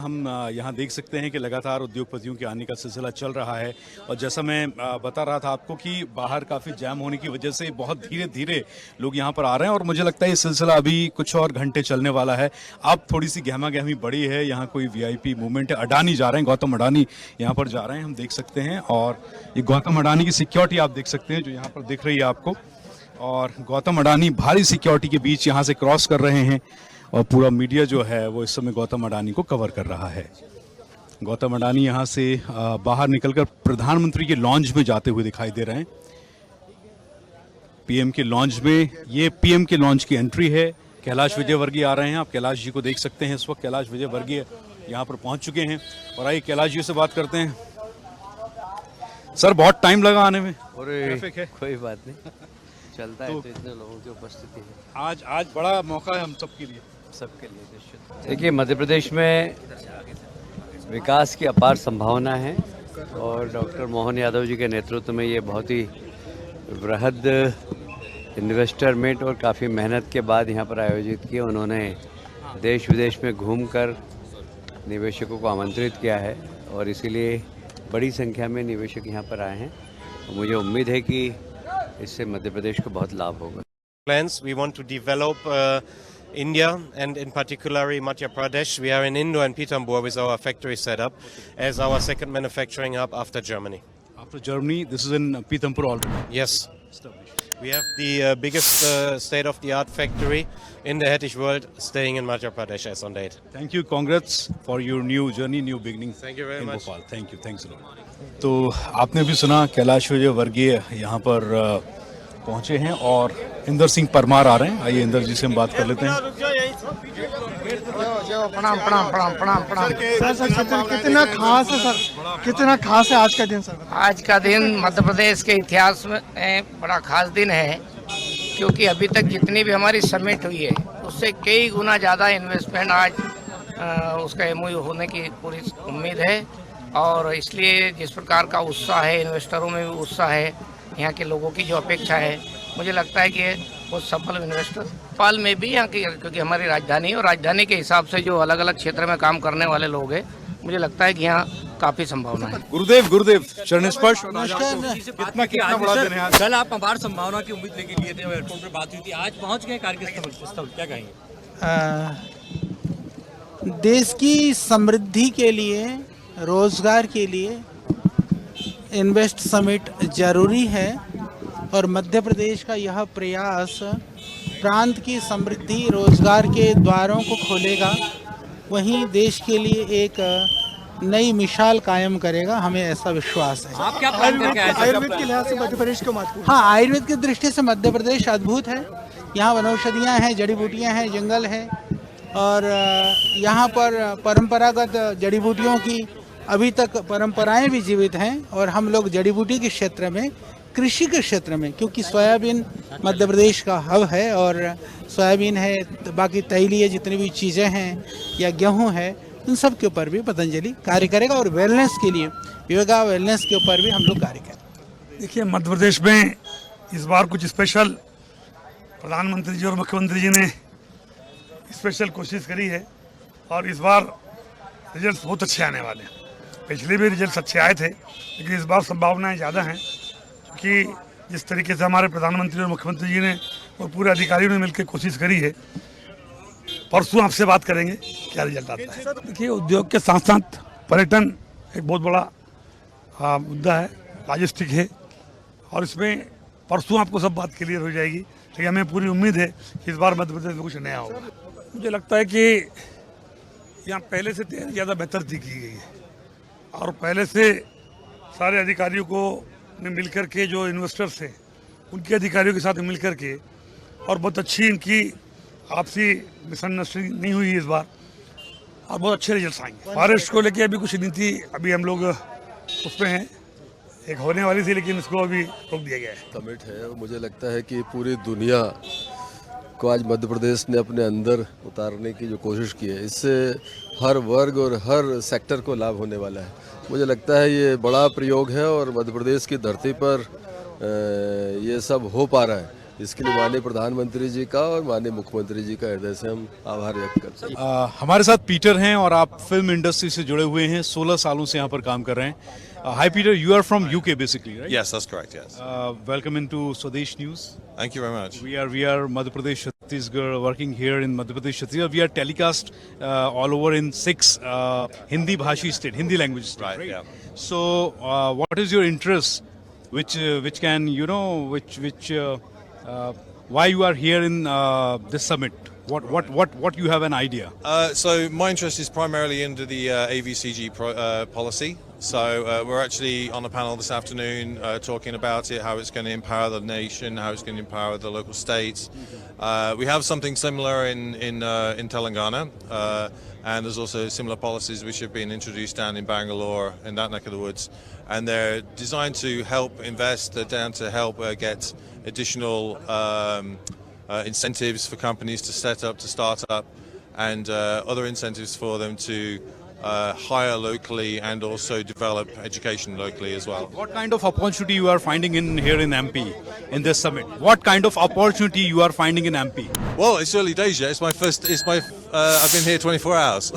हम यहाँ देख सकते हैं कि लगातार उद्योगपतियों के आने का सिलसिला चल रहा है और जैसा मैं बता रहा था आपको कि बाहर काफ़ी जैम होने की वजह से बहुत धीरे धीरे लोग यहाँ पर आ रहे हैं और मुझे लगता है ये सिलसिला अभी कुछ और घंटे चलने वाला है। अब थोड़ी सी गहमा गहमी बढ़ी है, यहाँ कोई वीआईपी मूवमेंट है, अडानी जा रहे हैं, गौतम अडानी यहाँ पर जा रहे हैं, हम देख सकते हैं। और ये गौतम अडानी की सिक्योरिटी आप देख सकते हैं जो यहाँ पर दिख रही है आपको, और गौतम अडानी भारी सिक्योरिटी के बीच यहाँ से क्रॉस कर रहे हैं और पूरा मीडिया जो है वो इस समय गौतम अडानी को कवर कर रहा है। गौतम अडानी यहाँ से बाहर निकलकर प्रधानमंत्री के लॉन्ज में जाते हुए दिखाई दे रहे हैं। पीएम के लॉन्ज में, ये पीएम के लॉन्ज की एंट्री है। कैलाश विजयवर्गीय आ रहे हैं, आप कैलाश जी को देख सकते हैं। इस वक्त कैलाश विजयवर्गीय यहाँ पर पहुंच चुके हैं और आइए कैलाश जी से बात करते हैं। सर बहुत टाइम लगा आने में। ट्रैफिक है, कोई बात नहीं, चलता है तो इतने लोगों की उपस्थिति है। आज बड़ा मौका है हम सबके लिए। निश्चित। देखिए, मध्य प्रदेश में विकास की अपार संभावना है और डॉक्टर मोहन यादव जी के नेतृत्व में ये बहुत ही वृहद इन्वेस्टर मीट और काफ़ी मेहनत के बाद यहाँ पर आयोजित किए। उन्होंने देश विदेश में घूमकर निवेशकों को आमंत्रित किया है और इसीलिए बड़ी संख्या में निवेशक यहाँ पर आए हैं और मुझे उम्मीद है कि इससे मध्य प्रदेश को बहुत लाभ होगा। Plans we want to develop India and in particular Madhya Pradesh. We are in Indore and Pithampur with our factory setup as our second manufacturing hub after Germany. After Germany, this is in Pithampur already. Yes, we have the biggest state-of-the-art factory in the Hettich world staying in Madhya Pradesh as on date. Thank you, congrats for your new journey, new beginning. Thank you very in much. Bhopal. Thank you, thanks a lot. तो आपने भी सुना कैलाश विजयवर्गीय यहाँ पर पहुंचे हैं और इंदर सिंह परमार आ रहे हैं। आइए इंदर जी से हम बात कर लेते हैं। प्रणाम प्रणाम प्रणाम प्रणाम प्रणाम सर, कितना खास है सर, कितना खास है आज का दिन सर? आज का दिन मध्य प्रदेश के इतिहास में बड़ा खास दिन है क्योंकि अभी तक जितनी भी हमारी समिट हुई है उससे कई गुना ज़्यादा इन्वेस्टमेंट आज उसका एमओयू होने की पूरी उम्मीद है और इसलिए जिस प्रकार का उत्साह है, इन्वेस्टरों में भी उत्साह है, यहाँ के लोगों की जो अपेक्षा है, मुझे लगता है कि बहुत सफल इन्वेस्टर पाल में भी यहाँ की, क्योंकि हमारी राजधानी है और राजधानी के हिसाब से जो अलग अलग क्षेत्र में काम करने वाले लोग हैं, मुझे लगता है कि यहाँ काफी संभावना है। गुरुदेव चरण स्पर्श। कितना बड़ा दिन है आज। कल आप अपार संभावना की उम्मीद लेके लिए थे, एयरपोर्ट पे बात हुई थी, आज पहुँच गए कार्यस्थल, क्या कहेंगे? देश की समृद्धि के लिए, रोजगार के लिए इन्वेस्ट समिट जरूरी है और मध्य प्रदेश का यह प्रयास प्रांत की समृद्धि, रोजगार के द्वारों को खोलेगा, वहीं देश के लिए एक नई मिसाल कायम करेगा, हमें ऐसा विश्वास है। आप क्या प्लान करके आए थे? आयुर्वेद के लिहाज से मध्य प्रदेश को महत्वपूर्ण। हाँ, आयुर्वेद की दृष्टि से मध्य प्रदेश अद्भुत है। यहाँ वनौषधियाँ हैं, जड़ी बूटियाँ हैं, जंगल है और यहाँ पर परंपरागत जड़ी बूटियों की अभी तक परंपराएं भी जीवित हैं और हम लोग जड़ी बूटी के क्षेत्र में, कृषि के क्षेत्र में, क्योंकि सोयाबीन मध्य प्रदेश का हब है और सोयाबीन है, बाकी तैलीय जितनी भी चीज़ें हैं या गेहूं है, उन सब के ऊपर भी पतंजलि कार्य करेगा और वेलनेस के लिए, योगा वेलनेस के ऊपर भी हम लोग कार्य करें। देखिए, मध्य प्रदेश में इस बार कुछ स्पेशल प्रधानमंत्री जी और मुख्यमंत्री जी ने स्पेशल कोशिश करी है और इस बार रिजल्ट बहुत अच्छे आने वाले हैं। पिछले भी रिजल्ट अच्छे आए थे लेकिन इस बार संभावनाएं ज़्यादा हैं क्योंकि जिस तरीके से हमारे प्रधानमंत्री और मुख्यमंत्री जी ने और पूरे अधिकारियों ने मिलकर कोशिश करी है। परसों आपसे बात करेंगे क्या रिजल्ट आता है। देखिए, उद्योग के साथ साथ पर्यटन एक बहुत बड़ा मुद्दा है, लॉजिस्टिक है और इसमें परसों आपको सब बात क्लियर हो जाएगी। लेकिन हमें पूरी उम्मीद है कि इस बार मध्य प्रदेश में कुछ नया होगा। मुझे लगता है कि यहाँ पहले से तैयारी ज़्यादा बेहतर की गई है और पहले से सारे अधिकारियों को ने मिलकर के, जो इन्वेस्टर्स हैं उनके अधिकारियों के साथ मिलकर के, और बहुत अच्छी इनकी आपसी मिसअंडरस्टैंडिंग नहीं हुई इस बार और बहुत अच्छे रिजल्ट आएंगे। फॉरेस्ट को लेके अभी कुछ नीति अभी हम लोग उसमें हैं, एक होने वाली थी लेकिन इसको अभी रोक दिया गया है। समिट है और मुझे लगता है कि पूरी दुनिया को आज मध्य प्रदेश ने अपने अंदर उतारने की जो कोशिश की है, इससे हर वर्ग और हर सेक्टर को लाभ होने वाला है। मुझे लगता है ये बड़ा प्रयोग है और मध्य प्रदेश की धरती पर ये सब हो पा रहा है। इसके लिए माननीय प्रधानमंत्री जी का और माननीय मुख्यमंत्री जी का हृदय से हम आभार व्यक्त करते हैं। हमारे साथ पीटर हैं और आप फिल्म इंडस्ट्री से जुड़े हुए हैं, 16 सालों से यहाँ पर काम कर रहे हैं। Hi Peter, you are from UK basically, right? Yes, that's correct. Yes. Welcome into Swadesh news. Thank you very much. We are Madhya Pradesh Chhattisgarh, working here in Madhya Pradesh Chhattisgarh. We are telecast all over in 6 Hindi bhashi state, Hindi language state, Right, right? yeah. So, what is your interest? Which can why you are here in this summit? What you have an idea? So my interest is primarily into the AVCG policy. So we're actually on a panel this afternoon talking about it, how it's going to empower the nation, how it's going to empower the local states. We have something similar in Telangana, and there's also similar policies which have been introduced down in Bangalore, in that neck of the woods, and they're designed to help invest, they're down to help get additional incentives for companies to set up, to start up, and other incentives for them to hire locally and also develop education locally as well. What kind of opportunity you are finding here in MP in this summit? What kind of opportunity you are finding in MP? Well, it's early days yet. I've been here 24 hours,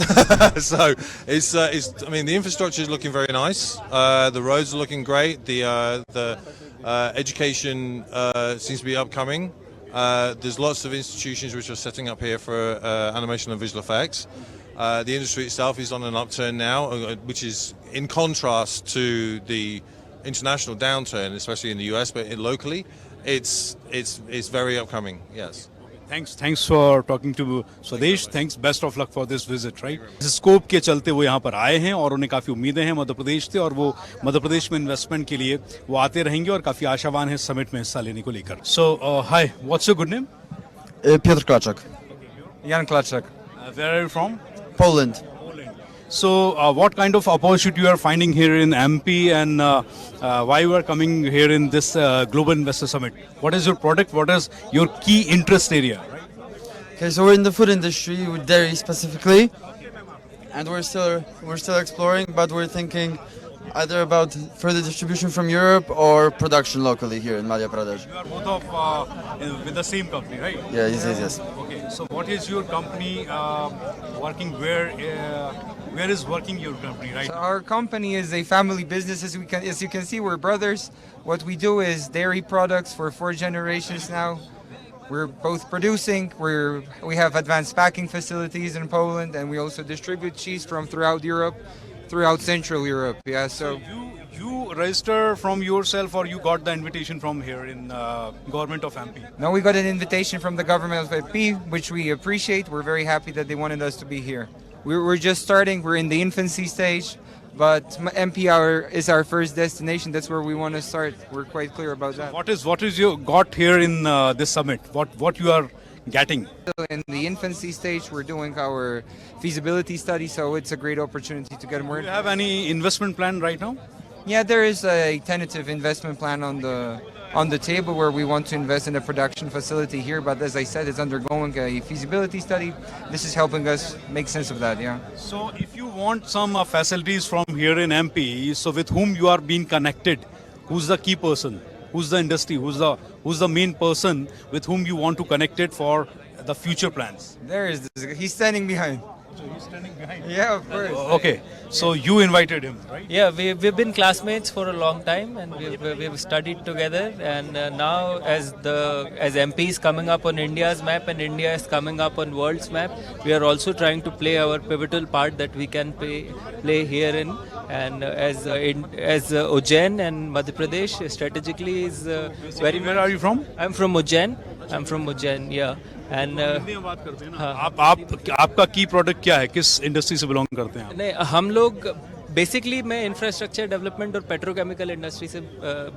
so it's. I mean, the infrastructure is looking very nice. The roads are looking great. The education seems to be upcoming. There's lots of institutions which are setting up here for animation and visual effects. The industry itself is on an upturn now, which is in contrast to the international downturn, especially in the US, but locally, it's very upcoming. Yes. Thanks for talking to Swadesh. Thanks, best of luck for this visit, right? इस scope के चलते वो यहाँ पर आए हैं और उन्हें काफी उम्मीदें हैं मध्य प्रदेश से, और वो मध्य प्रदेश में इन्वेस्टमेंट के लिए वो आते रहेंगे और काफी आशावान है समिट में हिस्सा लेने को लेकर। So, hi, what's your good name? Piotr Klaczak. Jan Klaczak. Where are you from? Poland. So, what kind of opportunity you are finding here in MP, and why you are coming here in this Global Investor Summit? What is your product? What is your key interest area? Okay, so we're in the food industry with dairy specifically, and we're still exploring, but we're thinking either about further distribution from Europe or production locally here in Madhya Pradesh. You are both of with the same company, right? Yeah, yes. Okay. So, what is your company working? Where is working your company right So now? our company is a family business. As you can see, we're brothers. What we do is dairy products for 4 generations now. We're both producing. We have advanced packing facilities in Poland, and we also distribute cheese from throughout Europe, throughout Central Europe. Yeah. So You register from yourself, or you got the invitation from here in government of MP? now we got an invitation from the government of MP, which we appreciate. We're very happy that they wanted us to be here. We're just starting. We're in the infancy stage, but MP is our first destination. That's where we want to start. We're quite clear about that. What is you got here in this summit? What you are getting? In the infancy stage, we're doing our feasibility study, so it's a great opportunity to get more. Do you have any investment plan right now? Yeah, there is a tentative investment plan on the table where we want to invest in a production facility here, but as I said, it's undergoing a feasibility study. This is helping us make sense of that, yeah. So, if you want some facilities from here in MP, so with whom you are being connected? Who's the key person? Who's the industry? Who's the main person with whom you want to connect it for the future plans? He's standing behind. So he's standing behind. Yeah, of course. Okay, so you invited him, right? Yeah, we've been classmates for a long time, and we've studied together. And now, as MP is coming up on India's map and India is coming up on world's map, we are also trying to play our pivotal part that we can play here in. And as Ujjain and Madhya Pradesh strategically is very. Where are you from? I'm from Ujjain. Yeah. And बात करते हैं ना, आपका की product क्या है, किस industry से बिलोंग करते हैं आप? नहीं, हम लोग बेसिकली मैं इंफ्रास्ट्रक्चर डेवलपमेंट और पेट्रोकेमिकल इंडस्ट्री से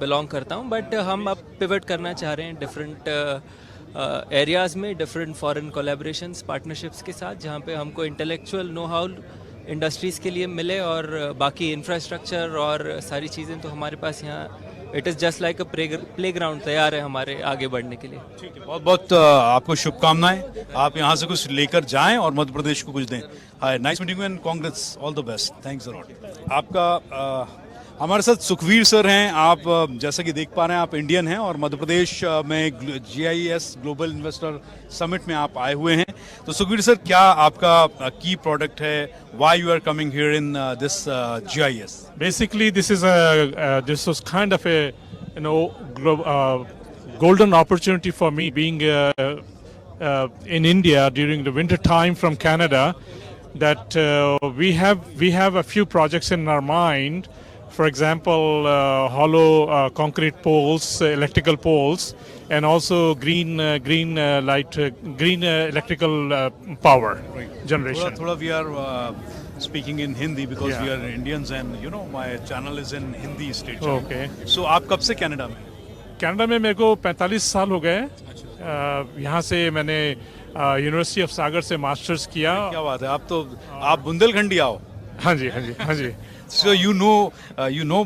बिलोंग करता हूं, बट हम अब पिवट करना चाह रहे हैं डिफरेंट एरियाज़ में, डिफरेंट फॉरेन कोलैबोरेशंस, पार्टनरशिप्स के साथ, जहां पे हमको इंटेलेक्चुअल नो हाउ इंडस्ट्रीज़ के लिए मिले, और बाकी इंफ्रास्ट्रक्चर और सारी चीज़ें तो हमारे पास यहाँ it is just like a playground तैयार है हमारे आगे बढ़ने के लिए। ठीक है, बहुत बहुत आपको शुभकामनाएं, आप यहाँ से कुछ लेकर जाएं और मध्य प्रदेश को कुछ दें। Hi, nice meeting you and congrats, all the best, thanks a lot. आपका हमारे साथ सुखवीर सर हैं। आप जैसा कि देख पा रहे हैं, आप इंडियन हैं और मध्य प्रदेश में GIS ग्लोबल इन्वेस्टर समिट में आप आए हुए हैं। तो सुखवीर सर, क्या आपका की प्रोडक्ट है? Why you are coming here in this GIS? Basically, this was kind of a golden opportunity for me being in India during the winter time from Canada. That we have a few projects in our mind. For example, hollow concrete poles, electrical poles, and also green electrical power generation. Thoda we are speaking in Hindi because we are Indians, and my channel is in Hindi state channel. Okay. So आप कब से Canada में? Canada में मेरे को 45 साल हो गए। यहाँ से मैंने यूनिवर्सिटी ऑफ सागर से मास्टर्स किया। क्या बात है, आप बुंदेलखंडी आओ? हाँ जी। So you know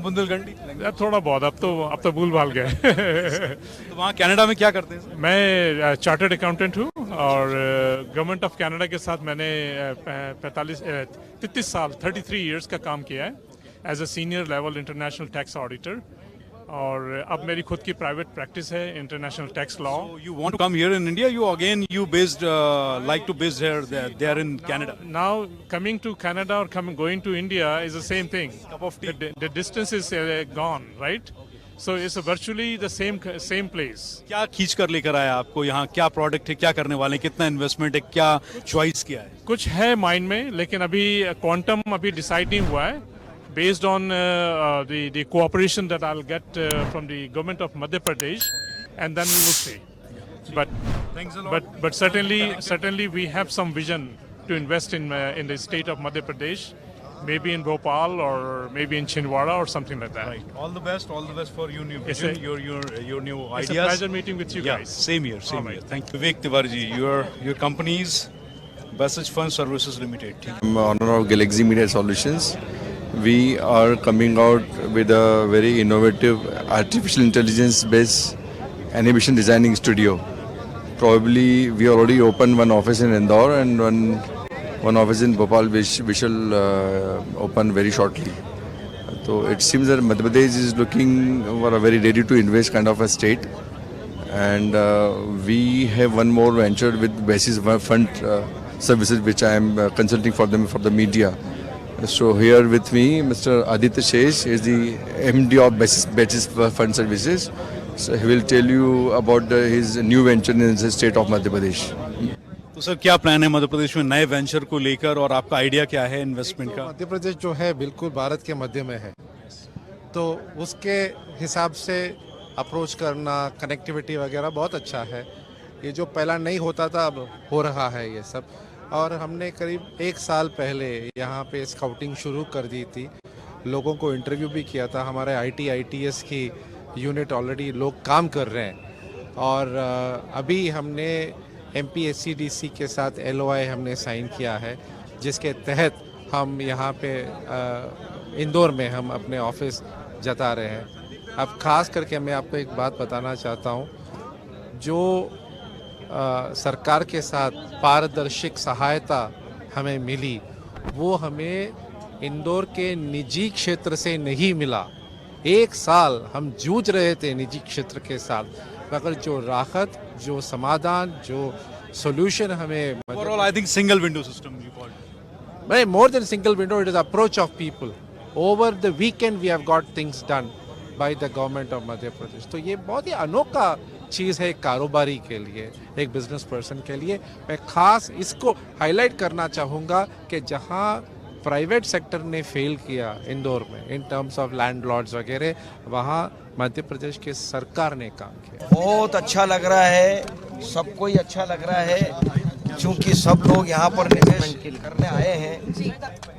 Bundelkhandi? थोड़ा बहुत, अब तो भूल भाल गए। तो वहाँ कनाडा में क्या करते हैं? मैं चार्टर्ड अकाउंटेंट हूँ और गवर्नमेंट ऑफ कनाडा के साथ मैंने 33 इयर्स का काम किया है as a senior level international tax auditor. और अब मेरी खुद की प्राइवेट प्रैक्टिस है international tax law. You want to come here in India? You based like to base there in Canada? Now coming to Canada or going to India is the same thing. Cup of tea. The distance is gone, right? So it's virtually the same place. क्या खींच कर लेकर आया आपको यहाँ? क्या product है, क्या करने वाले हैं, कितना इन्वेस्टमेंट है, क्या चॉइस किया है? कुछ है माइंड में, लेकिन अभी क्वांटम अभी डिसाइड नहीं हुआ है। Based on the cooperation that I'll get from the government of Madhya Pradesh, and then we will see. But certainly we have some vision to invest in the state of Madhya Pradesh, maybe in Bhopal or maybe in Chhindwara or something like that. Right. All the best for your new vision, your new ideas. It's a pleasure meeting with you guys. Same here. Thank you. Vivek Tiwari ji, your company's Basage Fund Services Limited. I'm owner of Galaxy Media Solutions. We are coming out with a very innovative artificial intelligence based animation designing studio. Probably we already opened one office in Indore and one office in Bhopal, which we shall open very shortly. So it seems that Madhya Pradesh is looking for a very ready to invest kind of a state, and we have one more venture with Basis Fund Services, which I am consulting for them for the media. So here with me, Mr. Aditya Shesh is the MD of Basis Fund Services. So he will tell you about his new venture in the state of Madhya Pradesh. तो sir, क्या plan है मध्य प्रदेश में नए venture को लेकर, और आपका idea क्या है इन्वेस्टमेंट का? मध्य प्रदेश जो है बिल्कुल भारत के मध्य में है, तो उसके हिसाब से अप्रोच करना, कनेक्टिविटी वगैरह बहुत अच्छा है। ये जो पहला नहीं होता था, अब हो रहा है ये सब। और हमने करीब 1 साल पहले यहाँ पे स्काउटिंग शुरू कर दी थी, लोगों को इंटरव्यू भी किया था। हमारे ITS की यूनिट ऑलरेडी लोग काम कर रहे हैं, और अभी हमने MPSCDC के साथ LOI हमने साइन किया है, जिसके तहत हम यहाँ पे इंदौर में हम अपने ऑफिस जता रहे हैं। अब ख़ास करके मैं आपको एक बात बताना चाहता हूँ, जो सरकार के साथ पारदर्शिक सहायता हमें मिली, वो हमें इंदौर के निजी क्षेत्र से नहीं मिला। 1 साल हम जूझ रहे थे निजी क्षेत्र के साथ, मगर जो राहत, जो समाधान, जो सॉल्यूशन हमें overall I think single window system you called it. But more than single window, it is approach of people. Over the weekend we have got things done by the government of Madhya Pradesh. तो ये बहुत ही अनोखा चीज़ है एक कारोबारी के लिए, एक बिजनेस पर्सन के लिए। मैं खास इसको हाईलाइट करना चाहूँगा कि जहाँ प्राइवेट सेक्टर ने फेल किया इंदौर में इन टर्म्स ऑफ लैंडलॉर्ड्स वगैरह, वहाँ मध्य प्रदेश के सरकार ने काम किया। बहुत अच्छा लग रहा है, सबको ही अच्छा लग रहा है, क्योंकि सब लोग यहाँ पर निवेश करने आए हैं,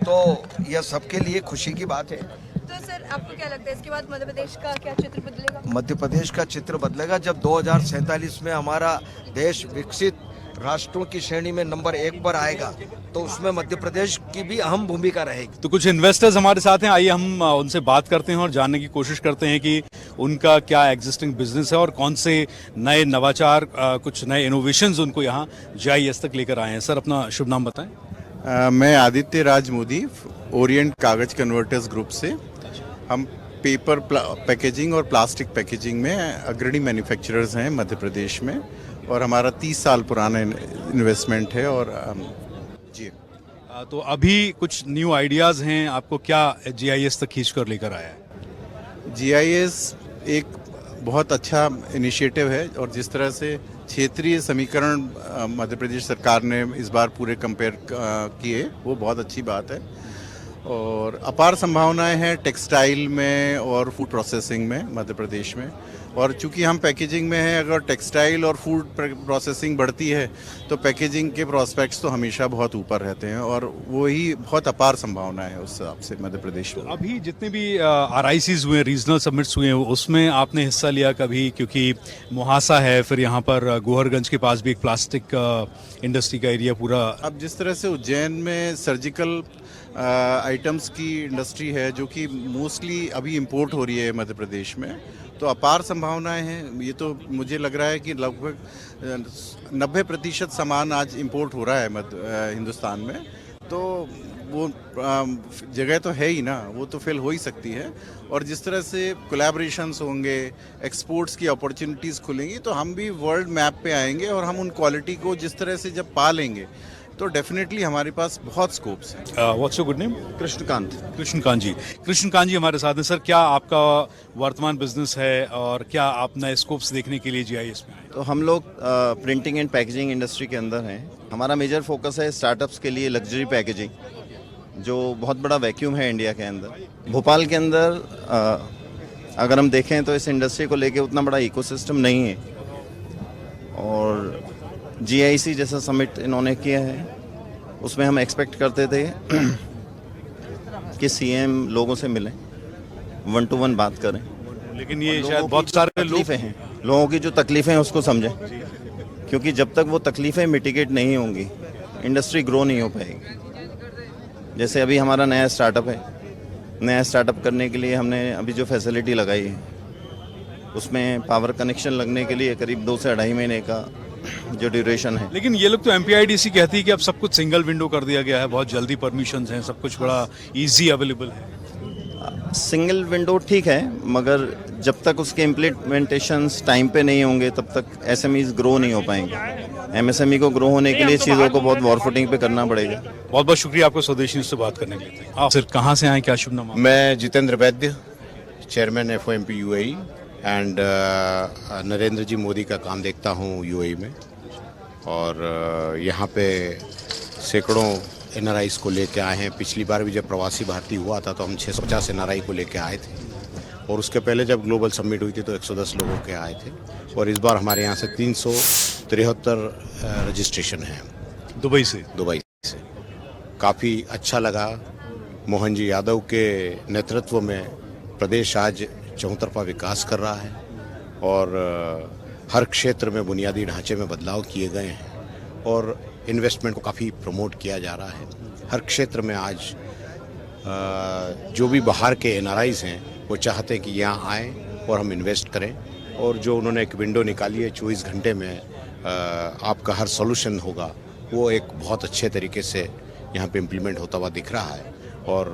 तो यह सबके लिए खुशी की बात है। तो सर, आपको क्या लगता है इसके बाद मध्य प्रदेश का क्या चित्र बदलेगा? मध्य प्रदेश का चित्र बदलेगा जब 2047 में हमारा देश विकसित राष्ट्रों की श्रेणी में नंबर 1 पर आएगा, तो उसमें मध्य प्रदेश की भी अहम भूमिका रहेगी। तो कुछ इन्वेस्टर्स हमारे साथ हैं, आइए हम उनसे बात करते हैं और जानने की कोशिश करते हैं कि उनका क्या एग्जिस्टिंग बिजनेस है और कौन से नए नवाचार, कुछ नए इनोवेशंस उनको यहाँ GIS तक लेकर आए हैं। सर, अपना शुभ नाम बताएं। मैं आदित्य राज मोदी, ओरिएंट कागज कन्वर्टर्स ग्रुप से। हम पेपर पैकेजिंग और प्लास्टिक पैकेजिंग में अग्रणी मैन्युफैक्चरर्स हैं मध्य प्रदेश में, और हमारा 30 साल पुराना इन्वेस्टमेंट है। और जी, तो अभी कुछ न्यू आइडियाज़ हैं, आपको क्या GIS तक खींच कर लेकर आया है? GIS एक बहुत अच्छा इनिशिएटिव है, और जिस तरह से क्षेत्रीय समीकरण मध्य प्रदेश सरकार ने इस बार पूरे कंपेयर किए, वो बहुत अच्छी बात है। और अपार संभावनाएं हैं टेक्सटाइल में और फूड प्रोसेसिंग में मध्य प्रदेश में। और चूंकि हम पैकेजिंग में हैं, अगर टेक्सटाइल और फूड प्रोसेसिंग बढ़ती है तो पैकेजिंग के प्रोस्पेक्ट्स तो हमेशा बहुत ऊपर रहते हैं, और वही बहुत अपार संभावना है उस हिसाब से मध्य प्रदेश में। अभी जितने भी RICs हुए, रीजनल समिट्स हुए, उसमें आपने हिस्सा लिया कभी? क्योंकि मुहासा है, फिर यहाँ पर गोहरगंज के पास भी एक प्लास्टिक इंडस्ट्री का एरिया पूरा। अब जिस तरह से उज्जैन में सर्जिकल आइटम्स की इंडस्ट्री है जो कि मोस्टली अभी इंपोर्ट हो रही है मध्य प्रदेश में, तो अपार संभावनाएं हैं। ये तो मुझे लग रहा है कि लगभग 90% सामान आज इंपोर्ट हो रहा है हिंदुस्तान में, तो वो जगह तो है ही ना, वो तो फिल हो ही सकती है। और जिस तरह से कोलैबोरेशंस होंगे, एक्सपोर्ट्स की अपॉर्चुनिटीज़ खुलेंगी, तो हम भी वर्ल्ड मैप पे आएंगे, और हम उन क्वालिटी को जिस तरह से जब पा लेंगे तो डेफिनेटली हमारे पास बहुत स्कोप्स हैं। What's your good name? Krishnakant. Krishnakant ji. Krishnakant ji हमारे साथ हैं। सर, क्या आपका वर्तमान बिजनेस है और क्या आप नए स्कोप्स देखने के लिए GIS में आए? तो हम लोग प्रिंटिंग एंड पैकेजिंग इंडस्ट्री के अंदर हैं। हमारा मेजर फोकस है स्टार्टअप्स के लिए लग्जरी पैकेजिंग, जो बहुत बड़ा वैक्यूम है इंडिया के अंदर। भोपाल के अंदर अगर हम देखें तो इस इंडस्ट्री को लेके उतना बड़ा इकोसिस्टम नहीं है, और GIC जैसा समिट इन्होंने किया है, उसमें हम एक्सपेक्ट करते थे कि CM लोगों से मिलें, 1 to 1 बात करें, लेकिन ये शायद बहुत सारे लोगों की जो तकलीफ़ें हैं उसको समझें, क्योंकि जब तक वो तकलीफ़ें मिटिगेट नहीं होंगी इंडस्ट्री ग्रो नहीं हो पाएगी। जैसे अभी हमारा नया स्टार्टअप है, नया स्टार्टअप करने के लिए हमने अभी जो फैसिलिटी लगाई है, उसमें पावर कनेक्शन लगने के लिए करीब 2 से 2.5 महीने का जो ड्यूरेशन है। लेकिन ये लोग तो MPIDC कहती है कि अब सब कुछ सिंगल विंडो कर दिया गया है, बहुत जल्दी परमिशंस हैं, सब कुछ बड़ा इजी अवेलेबल है। सिंगल विंडो ठीक है, मगर जब तक उसके इम्प्लीमेंटेशंस टाइम पे नहीं होंगे तब तक SMEs ग्रो नहीं हो पाएंगे। MSME को ग्रो होने के लिए चीज़ों को बहुत वॉर फुटिंग पे करना पड़ेगा। बहुत बहुत शुक्रिया आपको स्वदेशी न्यूज़ से बात करने के लिए। आप सर कहाँ से आए, क्या शुभ नाम? मैं Jitendra Vaidya, chairman FOMP UAE, and Narendra ji Modi का काम देखता हूँ UAE में, और यहाँ पे सैकड़ों NRIs को लेके आए हैं। पिछली बार भी जब प्रवासी भारतीय हुआ था तो हम 650 NRI को लेके आए थे, और उसके पहले जब ग्लोबल समिट हुई थी तो 110 लोगों के आए थे, और इस बार हमारे यहाँ से 373 रजिस्ट्रेशन हैं दुबई से। काफ़ी अच्छा लगा। मोहन जी यादव के नेतृत्व में प्रदेश आज चौतरफा विकास कर रहा है, और हर क्षेत्र में बुनियादी ढांचे में बदलाव किए गए हैं, और इन्वेस्टमेंट को काफ़ी प्रमोट किया जा रहा है। हर क्षेत्र में आज जो भी बाहर के NRIs हैं वो चाहते हैं कि यहाँ आएँ और हम इन्वेस्ट करें, और जो उन्होंने एक विंडो निकाली है 24 घंटे में आपका हर सॉल्यूशन होगा, वो एक बहुत अच्छे तरीके से यहाँ पे इम्प्लीमेंट होता हुआ दिख रहा है। और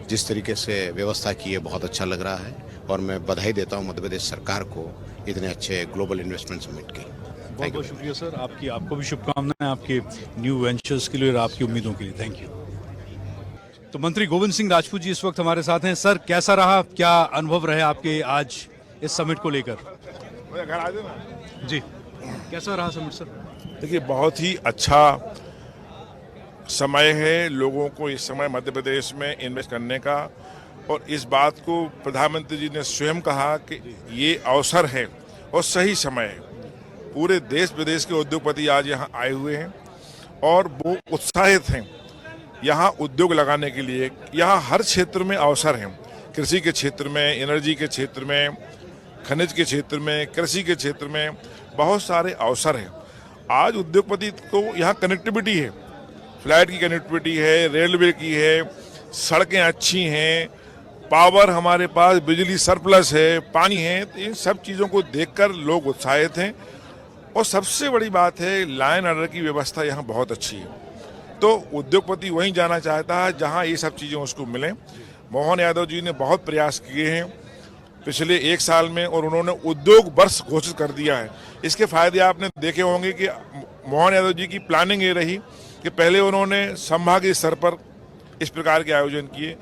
जिस तरीके से व्यवस्था की है बहुत अच्छा लग रहा है, और मैं बधाई देता हूँ मध्य प्रदेश सरकार को इतने अच्छे ग्लोबल इन्वेस्टमेंट समिट की। बहुत बहुत शुक्रिया सर, आपको भी शुभकामनाएं आपके न्यू वेंचर्स के लिए और आपकी उम्मीदों के लिए। Thank you. तो मंत्री गोविंद सिंह राजपूत जी इस वक्त हमारे साथ हैं। सर, कैसा रहा, क्या अनुभव रहे आपके आज इस समिट को लेकर? जी, कैसा रहा समिट सर? देखिए, बहुत ही अच्छा समय है लोगों को इस समय मध्य प्रदेश में इन्वेस्ट करने का, और इस बात को प्रधानमंत्री जी ने स्वयं कहा कि ये अवसर है और सही समय है। पूरे देश विदेश के उद्योगपति आज यहाँ आए हुए हैं, और वो उत्साहित हैं यहाँ उद्योग लगाने के लिए। यहाँ हर क्षेत्र में अवसर हैं, कृषि के क्षेत्र में, एनर्जी के क्षेत्र में, खनिज के क्षेत्र में, कृषि के क्षेत्र में बहुत सारे अवसर हैं। आज उद्योगपति को यहाँ कनेक्टिविटी है, फ्लाइट की कनेक्टिविटी है, रेलवे की है, सड़कें अच्छी हैं, पावर हमारे पास, बिजली सरप्लस है, पानी है। तो इन सब चीज़ों को देखकर लोग उत्साहित हैं, और सबसे बड़ी बात है लाइन ऑर्डर की व्यवस्था यहाँ बहुत अच्छी है। तो उद्योगपति वहीं जाना चाहता है जहाँ ये सब चीज़ें उसको मिलें। मोहन यादव जी ने बहुत प्रयास किए हैं पिछले 1 साल में, और उन्होंने उद्योग वर्ष घोषित कर दिया है। इसके फायदे आपने देखे होंगे कि मोहन यादव जी की प्लानिंग ये रही कि पहले उन्होंने संभागीय स्तर पर इस प्रकार के आयोजन किए,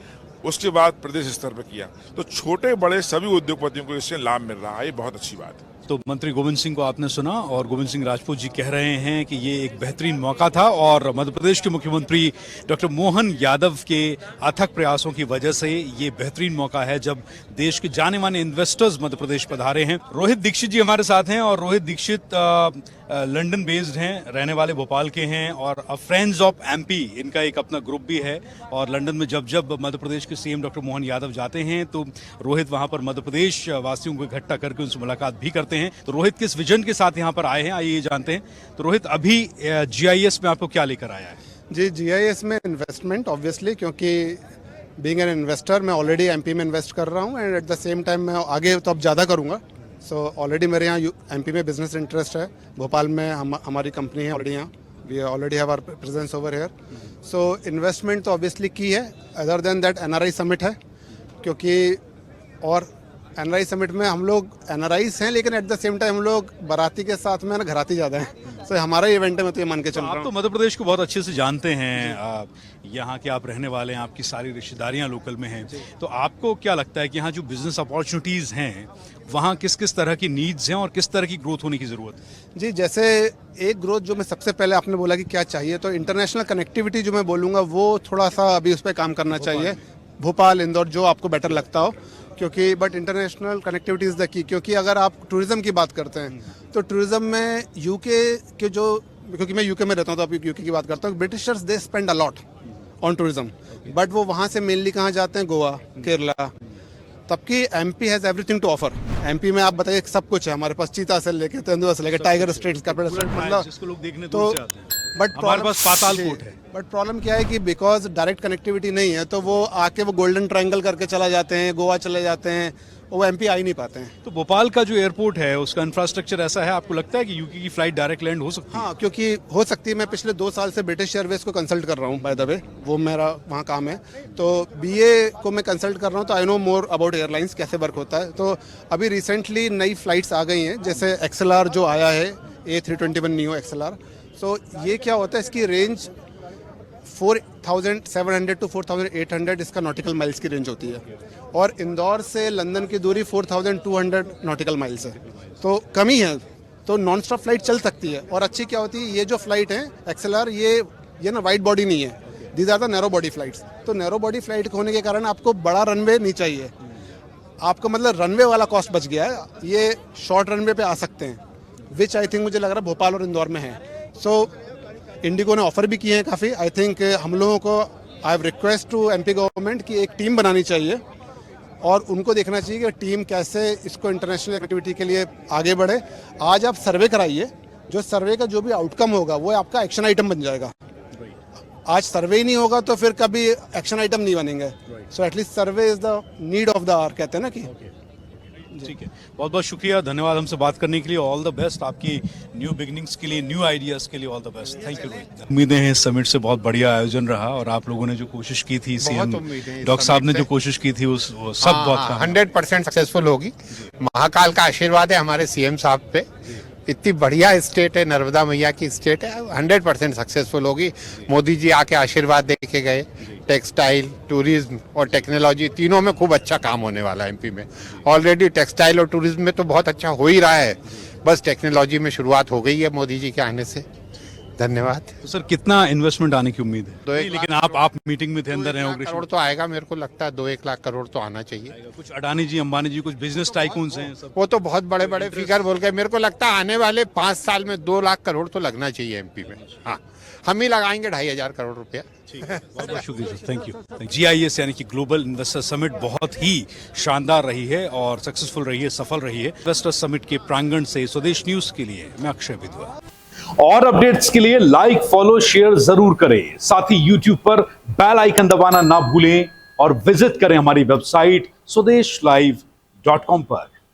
उसके बाद प्रदेश स्तर पर किया, तो छोटे बड़े सभी उद्योगपतियों को इससे लाभ मिल रहा है। ये बहुत अच्छी बात है। तो मंत्री गोविंद सिंह को आपने सुना, और गोविंद सिंह राजपूत जी कह रहे हैं कि ये एक बेहतरीन मौका था, और मध्य प्रदेश के मुख्यमंत्री डॉक्टर मोहन यादव के अथक प्रयासों की वजह से ये बेहतरीन मौका है जब देश के जाने माने इन्वेस्टर्स मध्य प्रदेश पधारे हैं। रोहित दीक्षित जी हमारे साथ हैं, और रोहित दीक्षित लंदन बेस्ड हैं, रहने वाले भोपाल के हैं, और फ्रेंड्स ऑफ एमपी इनका एक अपना ग्रुप भी है, और लंदन में जब जब मध्य प्रदेश के सीएम डॉक्टर मोहन यादव जाते हैं तो रोहित वहां पर मध्य प्रदेश वासियों को इकट्ठा करके उनसे मुलाकात भी करते हैं। तो रोहित किस विजन के साथ यहाँ पर आए हैं, आइए जानते हैं। तो रोहित, अभी GIS में आपको क्या लेकर आया है? जी, GIS में इन्वेस्टमेंट ऑब्वियसली, क्योंकि बीइंग एन इन्वेस्टर मैं ऑलरेडी MP में इन्वेस्ट कर रहा हूँ, and at the same time मैं आगे तो अब ज़्यादा करूँगा। सो ऑलरेडी मेरे यहाँ MP में बिजनेस इंटरेस्ट है, भोपाल में हमारी कंपनी है ऑलरेडी यहाँ, we already have our presence over here. So investment तो ऑब्वियसली की है। Other than that NRI summit है, क्योंकि और NRI समिट में हम लोग NRIs हैं, लेकिन एट द सेम टाइम हम लोग बाराती के साथ में ना घराती ज़्यादा हैं। सो हमारा इवेंट है, मैं तो ये मान के चल रहा हूँ। आप तो मध्य प्रदेश को बहुत अच्छे से जानते हैं, यहाँ के आप रहने वाले हैं, आपकी सारी रिश्तेदारियाँ लोकल में हैं, तो आपको क्या लगता है कि यहाँ जो बिजनेस अपॉर्चुनिटीज़ हैं वहाँ किस किस तरह की नीड्स हैं और किस तरह की ग्रोथ होने की ज़रूरत है? जी, जैसे एक ग्रोथ जो मैं सबसे पहले आपने बोला कि क्या चाहिए, तो इंटरनेशनल कनेक्टिविटी जो मैं बोलूँगा वो थोड़ा सा अभी उस पर काम करना चाहिए। भोपाल, इंदौर, जो आपको बेटर लगता हो, क्योंकि but international connectivity is the key. क्योंकि अगर आप टूरिज़्म की बात करते हैं तो टूरिज़्म में UK के जो, क्योंकि मैं UK में रहता हूँ तो आप UK की बात करता हूँ, Britishers they spend a lot on tourism, but वो वहाँ से मेनली कहाँ जाते हैं? गोवा, केरला। तबकि MP has everything to offer. MP में आप बताइए सब कुछ है हमारे पास, चीता से लेके तेंदुआ से लेके टाइगर स्टेट्स का, जिसको लोग देखने दूर से आते हैं। बट हमारे पास पाताल कोट है। बट प्रॉब्लम क्या है कि बिकॉज डायरेक्ट कनेक्टिविटी नहीं है, तो वो आके वो गोल्डन ट्रायंगल करके चला जाते हैं, गोवा चले जाते हैं, वो MP आ ही नहीं पाते हैं। तो भोपाल का जो एयरपोर्ट है उसका इंफ्रास्ट्रक्चर ऐसा है, आपको लगता है कि UK की फ्लाइट डायरेक्ट लैंड हो सकती है? हाँ, क्योंकि हो सकती है। मैं पिछले 2 साल से ब्रिटिश एयरवेज को कंसल्ट कर रहा हूँ, बाय द वे, वो मेरा वहाँ काम है। तो BA को मैं कंसल्ट कर रहा हूँ, तो I know more about airlines, कैसे वर्क होता है। तो अभी रिसेंटली नई फ्लाइट्स आ गई हैं, जैसे XLR जो आया है, A321 neo XLR। सो ये क्या होता है, इसकी रेंज 4700 to 4800 इसका नॉटिकल माइल्स की रेंज होती है, और इंदौर से लंदन की दूरी 4200 नॉटिकल माइल्स है, तो कम ही है। तो नॉन स्टॉप फ्लाइट चल सकती है। और अच्छी क्या होती है, ये जो फ्लाइट है XLR, ये ना वाइड बॉडी नहीं है, these are the narrow body flights. तो नैरो बॉडी फ्लाइट होने के कारण आपको बड़ा रनवे नहीं चाहिए, आपको मतलब रनवे वाला कॉस्ट बच गया है, ये शॉर्ट रनवे पे आ सकते हैं, विच आई थिंक मुझे लग रहा है भोपाल और इंदौर में है। सो इंडिगो ने ऑफर भी किए हैं काफ़ी। आई थिंक हम लोगों को, I have request to MP government की एक टीम बनानी चाहिए, और उनको देखना चाहिए कि टीम कैसे इसको इंटरनेशनल एक्टिविटी के लिए आगे बढ़े। आज आप सर्वे कराइए, जो सर्वे का जो भी आउटकम होगा वो आपका एक्शन आइटम बन जाएगा। आज सर्वे ही नहीं होगा तो फिर कभी एक्शन आइटम नहीं बनेंगे। So at least survey is the need of the hour, कहते हैं ना कि। ठीक है, बहुत बहुत शुक्रिया, धन्यवाद हमसे बात करने के लिए। ऑल द बेस्ट आपकी न्यू बिगनिंग्स के लिए, न्यू आइडियाज के लिए, all the best. Thank you. उम्मीदें हैं इस समिट से बहुत बढ़िया आयोजन रहा, और आप लोगों ने जो कोशिश की थी, सीएम डॉक्टर साहब ने जो कोशिश की थी, उस सब बहुत 100% सक्सेसफुल होगी। महाकाल का आशीर्वाद है हमारे CM साहब पे। इतनी बढ़िया स्टेट है, नर्मदा मैया की स्टेट है, 100% सक्सेसफुल होगी। मोदी जी आके आशीर्वाद दे के गए। टेक्सटाइल, टूरिज्म और टेक्नोलॉजी तीनों में खूब अच्छा काम होने वाला है MP में। ऑलरेडी टेक्सटाइल और टूरिज्म में तो बहुत अच्छा हो ही रहा है, बस टेक्नोलॉजी में शुरुआत हो गई है मोदी जी के आने से। धन्यवाद। तो सर, कितना इन्वेस्टमेंट आने की उम्मीद है? लेकिन आप मीटिंग में थे, अंदर रहे होंगे। करोड़ तो आएगा, मेरे को लगता है 2-1 लाख करोड़ तो आना चाहिए। कुछ अडानी जी, अंबानी जी, कुछ बिजनेस टाइकून्स हैं सब, वो तो बहुत बड़े बड़े फिगर बोल गए। मेरे को लगता है आने वाले 5 साल में 2 लाख करोड़ तो लगना चाहिए MP में। हाँ, हम ही लगाएंगे 2500 करोड़ रुपया। बहुत बहुत शुक्रिया सर, थैंक यू। GIS यानी कि ग्लोबल इन्वेस्टर समिट बहुत ही शानदार रही है और सक्सेसफुल रही है, सफल रही है। इन्वेस्टर समिट के प्रांगण से स्वदेश न्यूज के लिए मैं अक्षय विद्वा। और अपडेट्स के लिए लाइक, फॉलो, शेयर जरूर करें। साथ ही YouTube पर बेल आइकन दबाना ना भूलें, और विजिट करें हमारी वेबसाइट swedeshlive.com पर।